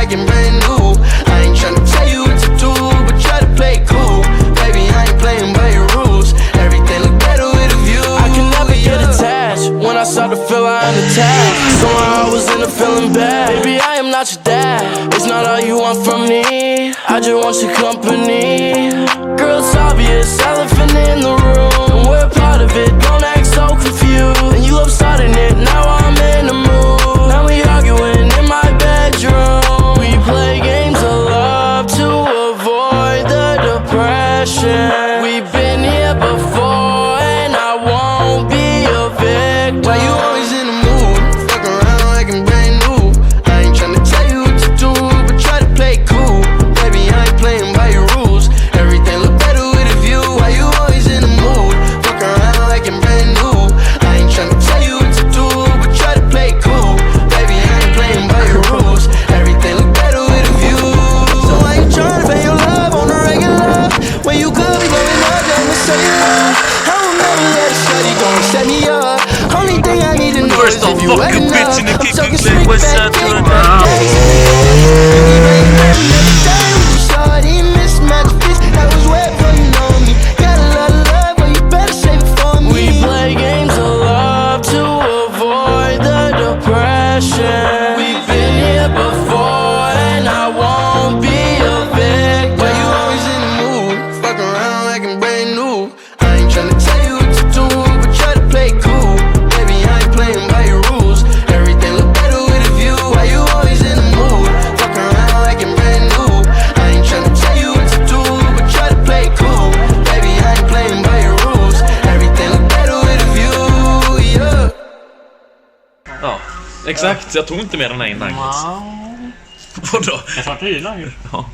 like I'm brand new. I ain't tryna tell you what to do, but try to play cool. Baby, I ain't playing by your rules. Everything look better with a view. I can never get attached. When I start to feel I'm attached, somehow I was in a feeling bad. Baby, I am not your dad. It's not all you want from me. I just want your company. Girl, it's obvious, elephant in the room. We're part of it, don't act so confused. And you love starting it, now I'm in the mood. Now we arguing in my bedroom. We play games of love to avoid the depression. We've been here before and I won't be a victim. Why you always in the mood? Fuck around like I'm brand new. I ain't tryna tell you what to do, but try to play cool. Baby, I ain't playing by your rules. Everything look better with a view. Why you always in the mood? Fuck around like I'm brand new. I ain't tryna tell you what to do, but try to play cool. Baby, I ain't playing by your rules. Everything look better with a view. So I ain't tryna pay your love on the regular. When you could be blowing up, then we'll say love. I will never let a shawty gon' set me up. Only thing I need to know is if you wet enough. I'm talking straight back, big back, shawty, mismatch fist. That was wet for you know me. Got a lot of love, but you better save it for me. We play games of love to avoid the depression. We've been here before and I won't be a victim. Why you always in the mood? Fuck around like I'm brand new. I ain't tryna tell you what to do, but try to play cool. Baby, I ain't playing by your rules. Everything look better with a view. Why you always in the mood? Fuck around like I'm brand new. I ain't tryna tell you what to do, but try to play cool. Baby, I ain't playing by your rules. Everything look better with a view, yeah. Ja, exakt. Jag tog inte med den här innan. Wow. Vadå? Jag sa till ju. Ja.